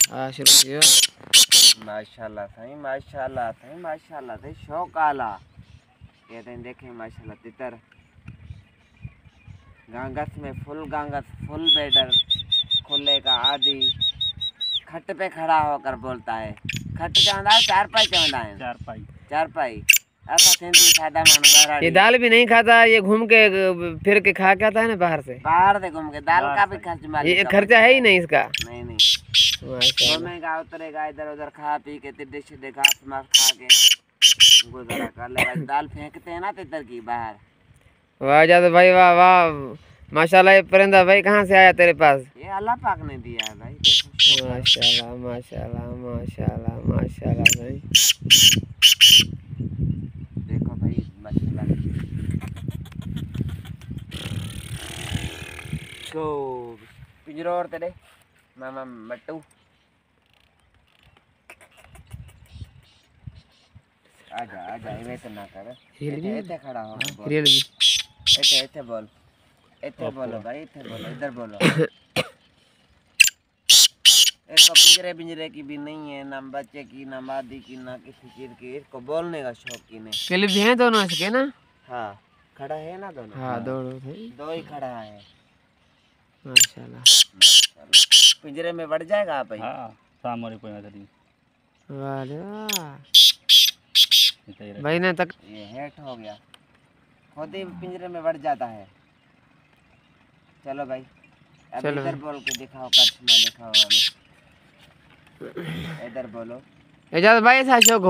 हाँ शुरू कियो। माशाल्लाह सही, माशाल्लाह सही, माशाल्लाह सही, शौक आला। ये तो देखें माशाल्लाह तितर गांगस में फुल बेडर खुले का आदि खट पे खड़ा होकर बोलता है। खट चवंदा है, चारपाई चवंदा है। चारपाई ऐसा सिंधी सादा मानो। ये दाल भी नहीं खाता, ये घूम के फिर के खा के आता है ना बाहर से घूम के दाल का भी खर्च मालिक ये खर्चा है ही नहीं इसका। नहीं घूमेगा उतरेगा इधर उधर खा पी के टिड्डे छिड्डे घास मास खा के गुजारा कर लेगा। दाल फेंकते हैं ना तितर की बाहर। वाह जादू भाई, वाह वाह, माशाल्लाह। ये परिंदा भाई कहाँ से आया तेरे पास? ये अल्लाह पाक ने दिया है भाई। माशाल्लाह माशाल्लाह माशाल्लाह माशाल्लाह भाई। देखो भाई माशाल्लाह। तो पिंजरो और तेरे मामा मट्टू आजा आजा ये तो ना कर। इतने खड़ा हो बोल। इतने बोल, इतने बोलो भाई, इतने बोलो, इधर बोलो। इसको पिंजरे पिंजरे की भी नहीं है, ना बच्चे की, ना मादी की, ना किसी चीज की। इसको बोलने का शौक ही नहीं। क्लिप है दोनों इसके ना? हाँ खड़ा है ना दोनों। हाँ दोनों दो ही खड़ा है। माशाल्लाह। पिंजरे में बढ़ जाएगा आप भाई। हाँ सामने कोई ना करी। वाह भाई ने तक ये हेट हो गया, खुद ही पिंजरे में बढ़ जाता है। चलो भाई अब इधर बोल के दिखाओ, करिश्मा दिखाओ हमें। इधर बोलो। एजाज भाई ऐसा शौक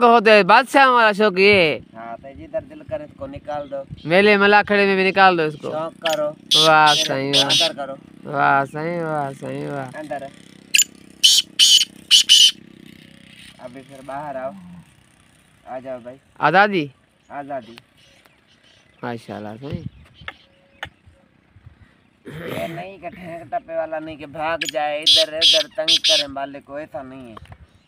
हो तो बादशाह हमारा शौक ये। हाँ तो जिधर दिल करे इसको निकाल दो। मेले मला खड़े में भी निकाल दो इसको। शौक करो। वाह सही वाह। अंदर करो। वाह सही वाह सही वाह। अंदर अभी फिर बाहर आओ। आ जाओ भाई। आज़ादी आज़ादी माशाल्लाह सही। ये नहीं कि ठेक टपे वाला नहीं कि भाग जाए इधर उधर तंग करे मालिक को, ऐसा नहीं है।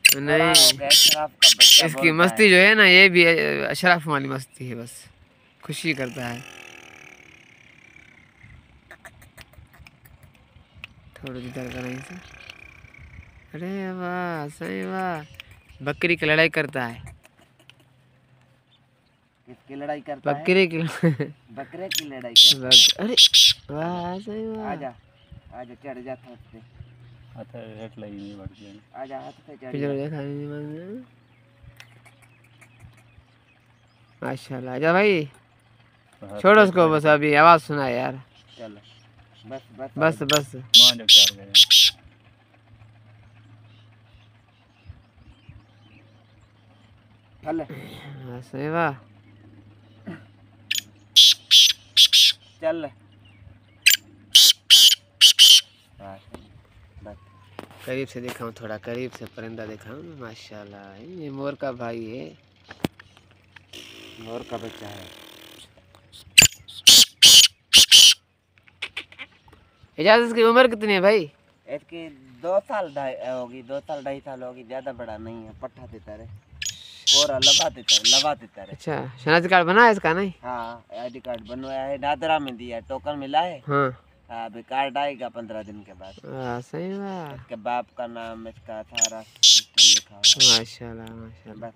नहीं अशराफ का बच्चा इसकी मस्ती जो है ना, ये भी अशराफ वाली मस्ती है, बस खुशी करता है। थोड़ी इधर करें से। अरे वाह सही वाह। बकरी की लड़ाई करता है। किसकी लड़ाई करता है? बकरी की। बकरे की लड़ाई करता है। अरे वाह सही वाह। आजा आजा चढ़ जा हाथ पे। हाथ हेट लगी नहीं बढ़ गया। आजा हाथ पे चढ़ पिछड़ जा। देखा नहीं मैंने। माशाल्लाह। आजा भाई छोड़ो उसको, बस अभी आवाज सुना यार। चलो बस बस बस बस मान जो चार गए। चल सही वाह। चल करीब से दिखाऊं, थोड़ा करीब से परिंदा दिखाऊं। माशाल्लाह ये मोर का भाई है। मोर का बच्चा है। इजाज़त की उम्र कितनी है भाई? इसकी 2 साल होगी, 2 साल 2.5 साल होगी, ज्यादा बड़ा नहीं है। पट्ठा तितर है और लवा तितर है। अच्छा शनाख्ती कार्ड बना है इसका? नहीं हाँ आईडी कार्ड बनवाया है, नादरा में दिया है, टोकन मिला है। हाँ अभी कार्ड आएगा 15 दिन के बाद। सही बात। इसके बाप का नाम, इसका सारा सिस्टम लिखा हुआ है। माशाल्लाह माशाल्लाह। बस